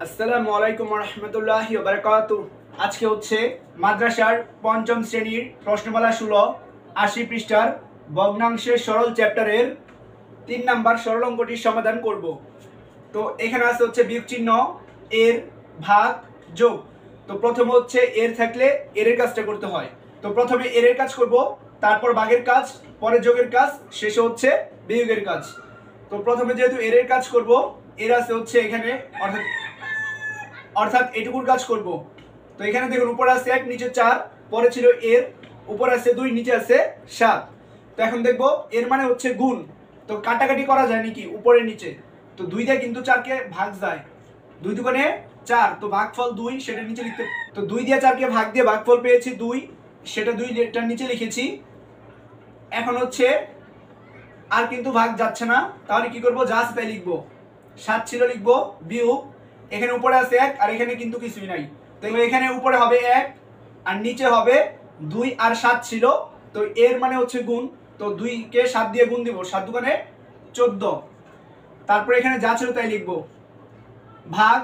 আসসালামু আলাইকুম ওয়া রাহমাতুল্লাহি ওয়া বারাকাতুহু। আজকে হচ্ছে মাদ্রাসার পঞ্চম শ্রেণীর প্রশ্নমালা 16 80 পৃষ্ঠার ভগ্নাংশের সরল চ্যাপ্টারের 3 নাম্বার সরল অঙ্কটির সমাধান করব। তো এখানে আছে হচ্ছে বিয়োগ চিহ্ন, এর, ভাগ, যোগ। তো প্রথমে হচ্ছে এর থাকলে এর কাজটা করতে হয়। তো প্রথমে এর কাজ করব, তারপর ভাগের কাজ, পরে যোগের কাজ, শেষে হচ্ছে বিয়োগের কাজ। তো প্রথমে যেহেতু এর কাজ করব, এর আছে হচ্ছে এখানে অর্থাৎ এটুকুর কাজ করব। তো এখানে দেখুন উপরে আছে 1, নিচে 4, পরে ছিল এর, উপরে আছে 2, নিচে আছে 7। তো এখন দেখব এর মানে হচ্ছে গুণ। তো কাটাকাটি করা যায় নাকি উপরে নিচে? তো 2 দিয়ে কিন্তু 4 কে ভাগ যায়, 2 দুগুণে 4, তো ভাগফল 2 সেটা নিচে লিখতে। তো 2 দিয়ে 4 কে ভাগ দিয়ে ভাগফল পেয়েছি 2, সেটা 2 এটার নিচে লিখেছি। এখন হচ্ছে আর কিন্তু ভাগ যাচ্ছে না, তাহলে কি করব? যা আছে তাই লিখব। 7 ছিল লিখব বিয়োগ, এখানে উপরে আছে 1 আর এখানে কিন্তু কিছুই নাই। তো এখানে উপরে হবে 1 আর নিচে হবে 2 আর 7 ছিল। তো এর মানে হচ্ছে গুণ। তো 2 কে 7 দিয়ে গুণ দিব, 7 দুগুণে 14। তারপর এখানে যা ছিল তাই লিখব। ভাগ,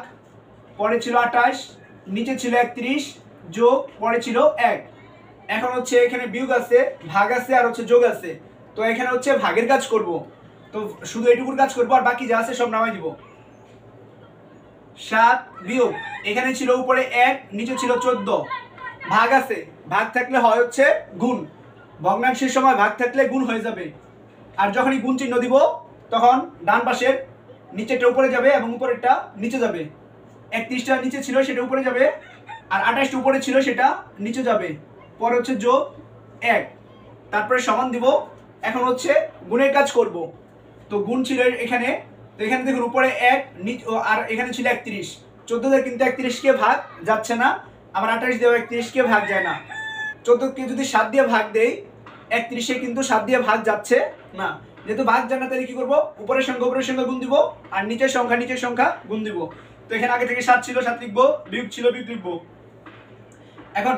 পরে ছিল 28, নিচে ছিল 31, যোগ, পরে ছিল 1। এখন হচ্ছে এখানে বিয়োগ আছে, ভাগ আছে আর হচ্ছে যোগ আছে। তো এখানে হচ্ছে ভাগের কাজ করব। তো শুধু এটুকুর কাজ করব আর বাকি যা আছে সব নামাই দিব। 7 বিয়োগ, এখানে ছিল উপরে 1, নিচে ছিল 14, ভাগ আছে, ভাগ থাকলে হয় হচ্ছে গুণ। ভগ্নাংশের সময় ভাগ থাকলে গুণ হয়ে যাবে। আর যখনই গুণ চিহ্ন দিব তখন ডান পাশের নিচেরটা উপরে যাবে এবং উপরেরটা নিচে যাবে। 31টা নিচে ছিল সেটা উপরে যাবে, আর 28টা উপরে ছিল সেটা নিচে যাবে। পরে হচ্ছে যোগ 1, তারপরে সমান দিব। এখন হচ্ছে গুণের কাজ করব। তো গুণ ছিল এখানে, তো এখানে দেখুন উপরে 1 আর এখানে ছিল 31, 14 দিয়ে কিন্তু 31 কে ভাগ যাচ্ছে না, আবার 28 দিয়ে 31 কে ভাগ যায় না। 14 কে যদি 7 দিয়ে ভাগ দেই, 31 এ কিন্তু 7 দিয়ে ভাগ যাচ্ছে না। যেহেতু ভাগ যায় না, তাহলে কি করব? উপরের সংখ্যা গুণ দিব আর নিচের সংখ্যা গুণ দিব। তো এখানে আগে থেকে 7 ছিল 7 লিখবো, বিয়োগ ছিল বিয়োগ লিখবো। এখন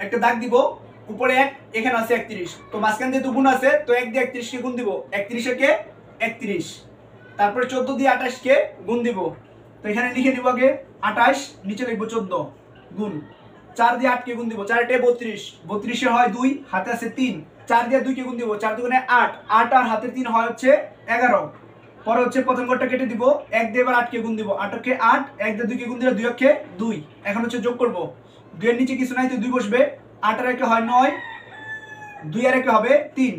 একটা দাগ দিব, উপরে 1, এখানে আছে 31, তো মাঝখান দিয়ে গুণ আছে, তো 1 দিয়ে 31 কে গুণ দিব, 31 একে 31। তারপরে 14 দিয়ে 28 কে গুণ দিব। তো এখানে লিখে দিব আগে 28, নিচে লিখবো 14, গুণ 4 দিয়ে 8 কে গুণ দিব, 4 এ 32, 32 এ হয় 2, হাতে আছে 3, 4 দিয়ে 2 কে গুণ দিব, 4 দুগুণে 8, 8 আর হাতে 3 হয় হচ্ছে 11। পরে হচ্ছে প্রথম ঘরটা কেটে দিব, 1 দিয়ে এবার 8 কে গুণ দিব, 8 কে 8, 1 দিয়ে 2 কে গুণ দিলে 2 কে 2। এখন হচ্ছে যোগ করব, 2 এর নিচে কিছু নাই তো 2 বসবে, 8 আর 1 হয় 9, 2 আর 1 হবে 3,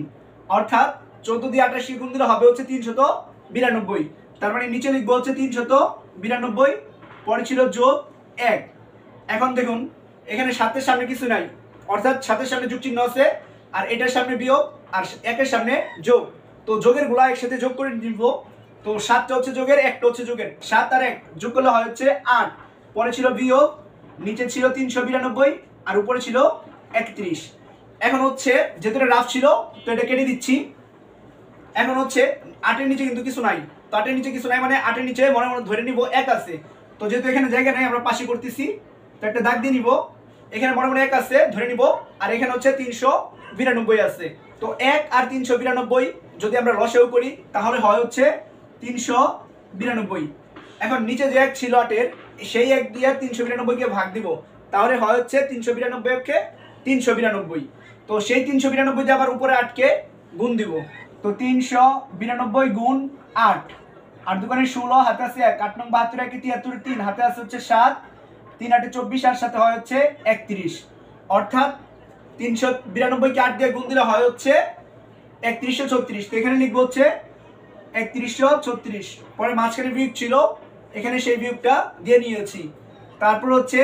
অর্থাৎ 14 দিয়ে 28 কে গুণ দিলে হবে হচ্ছে 392। তার মানে নিচে লিখবো হচ্ছে 392, পরে ছিল যোগ 1। এখন দেখুন এখানে 7 এর সামনে কিছু নাই, অর্থাৎ 7 এর সামনে যোগ চিহ্ন আছে, আর এটার সামনে বিয়োগ, আর 1 এর সামনে যোগ। তো যোগের গুলা একসাথে যোগ করে দিব। তো 7টা হচ্ছে যোগের, 1টা হচ্ছে যোগের, 7 আর 1 যোগ করলে হয় হচ্ছে 8। পরে ছিল বিয়োগ, নিচে ছিল 392 আর উপরে ছিল 31। এখন হচ্ছে যেহেতু এটা রাফ ছিল, তো এটা কেটে দিচ্ছি। এখন হচ্ছে 8 এর নিচে কিন্তু কিছু নাই, তো 8 এর নিচে কিছু নাই মানে 8 এর নিচে মনে মনে ধরে নিব 1 আছে। তো যেহেতু এখানে জায়গা নাই, আমরা পাশে করতেছি, তো একটা দাগ দিয়ে নিব। এখানে মনে মনে 1 আছে ধরে নিব, আর এখানে হচ্ছে 392 আছে। তো 1 আর 392 যদি আমরা লসাগু করি তাহলে হয় হচ্ছে 392। এখন নিচে যে 1 ছিল 8 এর, সেই 1 দিয়ে 392 কে ভাগ দিব, তাহলে হয় হচ্ছে 392 কে 392। তো সেই 392 দিয়ে আবার উপরে 8 কে গুণ দিব। তো 392 গুণ 8, 8 দুগুণে 16, হাতে আছে 1, 8 নং 72, 1 73, 3 হাতে আছে হচ্ছে 7, 3 8 24 আর সাথে হয় হচ্ছে 31। অর্থাৎ 392 কে 8 দিয়ে গুণ দিলে হয় হচ্ছে 3136। তো এখানে লিখবো হচ্ছে 3136। পরে মাঝখানে বিয়োগ ছিল, এখানে সেই বিয়োগটা দিয়ে নিয়েছি। তারপর হচ্ছে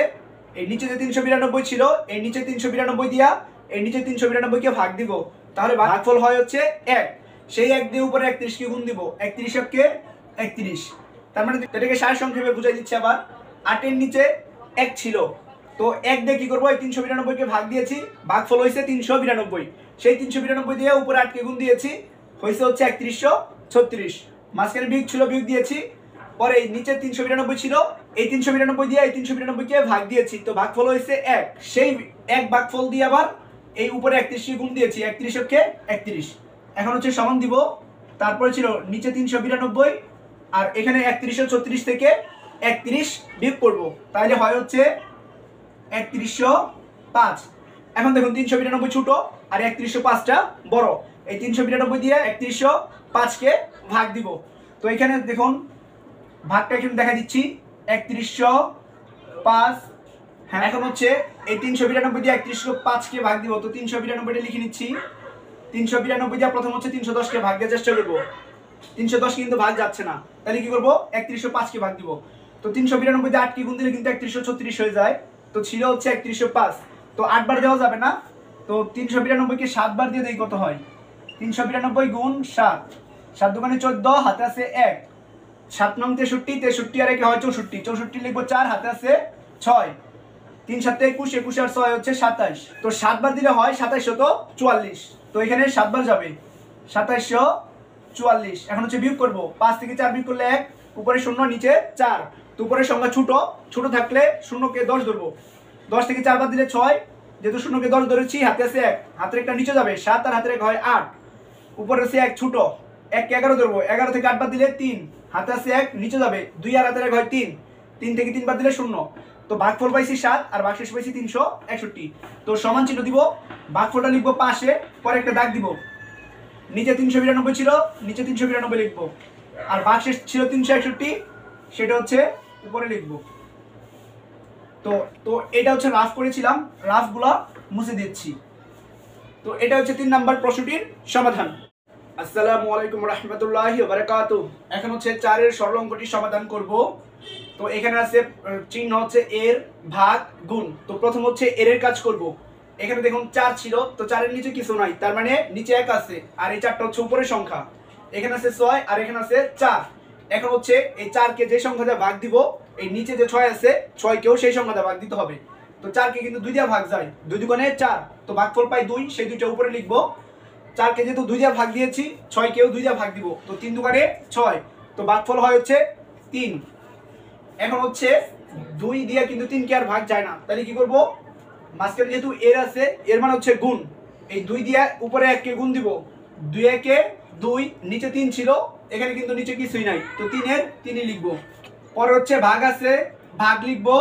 এই নিচে যে 392 ছিল, এই নিচে 392 দিয়া এই নিচে 392 কে ভাগ দিব, তাহলে ভাগফল হয় হচ্ছে 1। সেই 1 দিয়ে উপরে 31 কে গুণ দিব, 31 কে 31। তার মানে এটাকে সার সংক্ষেপে বুঝাই দিচ্ছি আবার। 8 এর নিচে 1 ছিল, তো 1 দিয়ে কি করব? এই 392 কে ভাগ দিয়েছি, ভাগফল হইছে 392। সেই 392 দিয়ে উপরে 8 কে গুণ দিয়েছি, হইছে হচ্ছে 3136। মাঝখানে বিয়োগ ছিল, বিয়োগ দিয়েছি। পরে এই নিচে 392 ছিল, এই 392 দিয়ে এই 392 কে ভাগ দিয়েছি, তো ভাগফল হইছে 1। সেই 1 ভাগফল দিয়ে আবার এই উপরে 31 কে গুণ দিয়েছি, 31 কে 31। এখন হচ্ছে সমান দিব। তারপরে ছিল নিচে 392 আর এখানে 3136 থেকে 31 বিয়োগ করব, তাহলে হয় হচ্ছে 3105। এখন দেখুন 392 ছোট আর 3105টা বড়, এই 392 দিয়ে 3105কে ভাগ দিব। তো এখানে দেখুন ভাগটা এখানে দেখা দিচ্ছি 3105। হ্যাঁ, এখন হচ্ছে এই 392 দিয়ে 3105কে ভাগ দিব। তো 392টা লিখে নিচ্ছি। 392 দিয়ে প্রথম হচ্ছে 310কে ভাগ দেওয়ার চেষ্টা করব। 310 কিন্তু ভাগ যাচ্ছে না, তাহলে কি করব 3105কে ভাগ দিব। তো 392 দিয়ে 8 কি গুণ দিলে কিন্তু 3136 হয়ে যায়। তো ছিল হচ্ছে 3105, তো 8 বার দেওয়া যাবে না, তো 392 কে 7 বার দিয়ে দেই কত হয়। 392 গুণ 7, 7 দুগুণে 14, হাতে আছে 1, 7 নং 63, 63 আর 1 হয় 64, 64 লিখবো 4, হাতে আছে 6, 3 7 21, 21 আর 6 হচ্ছে 27। তো 7 বার দিলে হয় 2744, তো এখানে 7 বার যাবে 2744। এখন হচ্ছে বিয়োগ করব, 5 থেকে 4 বিয়োগ করলে 1, উপরে 0 নিচে 4। তো উপরের সংখ্যা ছোট, ছোট থাকলে 0কে 10 ধরবো। 10 থেকে 4 বাদ দিলে 6, যেহেতু 0কে 10 ধরেছি, হাতে আছে 1, হাতের একটা নিচে যাবে 7 আর হাতের 1 হয় 8, উপরে আছে 1 ছোট, 1 কে 11 ধরবো। 11 থেকে 8 বাদ দিলে 3, হাতে আছে 1 নিচে যাবে 2 আর হাতের 1 হয় 3, 3 থেকে 3 বাদ দিলে 0। তো ভাগফল পাইছি 7 আর ভাগশেষ পাইছি 361। তো সমান চিহ্ন দিব, ভাগফলটা লিখবো পাশে, পরে একটা দাগ দিব। নিচে 392 ছিল, নিচে 392 লিখবো, আর ভাগশেষ ছিল 361, সেটা হচ্ছে উপরে লিখবো। তো তো এটা হচ্ছে রাফ করেছিলাম, রাফগুলো মুছে দিচ্ছি। তো এটা হচ্ছে 3 নাম্বার প্রশ্নটির সমাধান। আসসালামু আলাইকুম রাহমাতুল্লাহি ওয়া বারাকাতুহু। এখন হচ্ছে 4 এর সরল অঙ্কটি সমাধান করব। তো এখানে আছে চিহ্ন হচ্ছে এর, ভাগ, গুণ। তো প্রথম হচ্ছে এর কাজ করব। এখানে দেখুন 4 ছিল, তো 4 এর নিচে কিছু নাই, তার মানে নিচে 1 আছে, আর এই 4টা হচ্ছে উপরের সংখ্যা। এখানে আছে 6 আর এখানে আছে 4। এখন হচ্ছে এই 4 কে যে সংখ্যা দিয়ে ভাগ দিব, এই নিচে যে 6 আছে 6 কেও সেই সংখ্যা দিয়ে ভাগ দিতে হবে। তো 4 কে কিন্তু 2 দিয়ে ভাগ যায়, 2 দুগুণে 4, তো ভাগফল পাই 2, সেই 2টা উপরে লিখব। 4 কে যেহেতু 2 দিয়ে ভাগ দিয়েছি, 6 কেও 2 দিয়ে ভাগ দিব, তো 3 দুগুণে 6, তো ভাগফল হয় হচ্ছে 3। এখন হচ্ছে 2 দিয়ে কিন্তু 3 কে আর ভাগ যায় না, তাহলে কি করব, মাঝখানে যেহেতু এর আছে, এর মানে হচ্ছে গুণ, এই 2 দিয়ে উপরে 1 কে গুণ দিব, 2 একে 2, নিচে 3 ছিল, এখানে কিন্তু নিচে কিছুই নাই, তো 3 এর 3ই লিখবো। পরে হচ্ছে ভাগ আছে, ভাগ লিখবো,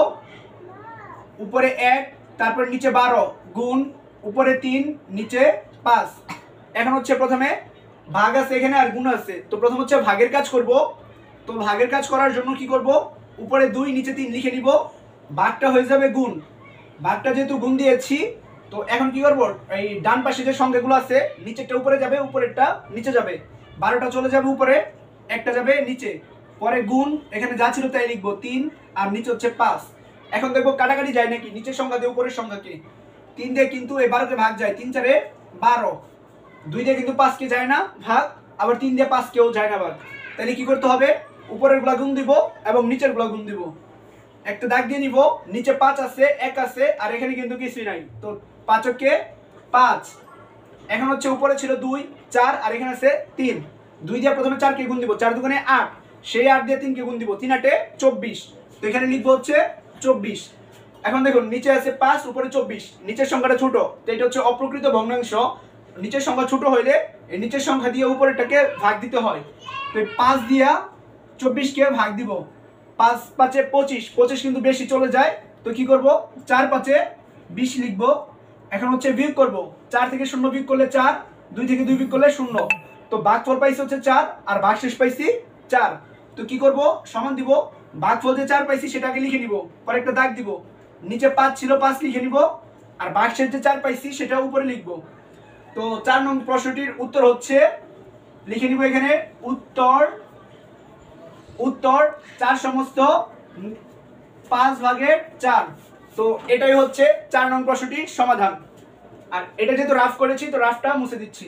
উপরে 1, তারপর নিচে 12, গুণ, উপরে 3, নিচে 5। এখন হচ্ছে প্রথমে ভাগ আছে এখানে আর গুণ আছে, তো প্রথম হচ্ছে ভাগের কাজ করব। তো ভাগের কাজ করার জন্য কি করব, উপরে 2 নিচে 3 লিখে নিব, ভাগটা হয়ে যাবে গুণ। ভাগটা যেহেতু গুণ দিয়েছি, তো এখন কি করব, এই ডান পাশে যে সংখ্যাগুলো আছে, নিচেরটা উপরে যাবে, উপরেরটা নিচে যাবে, 12টা চলে যাবে উপরে, একটা যাবে নিচে। পরে গুণ, এখানে যা ছিল তাই লিখবো, 3 আর নিচে হচ্ছে 5। এখন দেখবো কাটাকাটি যায় নাকি, নিচের সংখ্যা দিয়ে উপরের সংখ্যাকে, 3 দিয়ে কিন্তু এই 12কে ভাগ যায়, 3 4 12, 2 দিয়ে কিন্তু 5 কে যায় না ভাগ, আবার 3 দিয়ে 5 কেও যায় না ভাগ। তাহলে কি করতে হবে, উপরের গুলা গুণ দিব এবং নিচের গুলা গুণ দিব। একটা দাগ দিয়ে নিব, নিচে 5 আছে, 1 আছে, আর এখানে কিন্তু কিছুই নাই, তো 5 কে 5। এখন হচ্ছে উপরে ছিল 2 4 আর এখানে আছে 3, 2 দিয়ে প্রথমে 4 কে গুণ দিব, 4 দুগুণে 8, সেই 8 দিয়ে 3 কে গুণ দিব, 3 8 24, তো এখানে লিখবো হচ্ছে 24। এখন দেখুন নিচে আছে 5, উপরে 24, নিচের সংখ্যাটা ছোট, তো এটা হচ্ছে অপ্রকৃত ভগ্নাংশ। নিচের সংখ্যা ছোট হইলে এই নিচের সংখ্যা দিয়ে উপরেরটাকে ভাগ দিতে হয়। তো 5 দিয়া 24 কে ভাগ দিব, 5 5 25, 25 কিন্তু বেশি চলে যায়, তো কি করব, 4 5 20 লিখব। এখন হচ্ছে বিয়োগ করব, 4 থেকে 0 বিয়োগ করলে 4, 2 থেকে 2 বিয়োগ করলে 0, তো ভাগফল পাইছি হচ্ছে 4 আর ভাগশেষ পাইছি 4। তো কি করব, সমান দিব, ভাগফল যে 4 পাইছি সেটাকে লিখে নিব, পরে একটা দাগ দিব, নিচে 5 ছিল 5 লিখে নিব, আর ভাগশেষ যে 4 পাইছি সেটা উপরে লিখব। তো 4 নং প্রশ্নটির উত্তর হচ্ছে, লিখে নিব এখানে উত্তর, উত্তর 4 সমস্ত 5/4। তো এটাই হচ্ছে 4 নং প্রশ্নটির সমাধান। আর এটা যেহেতু রাফ করেছি, তো রাফটা মুছে দিচ্ছি।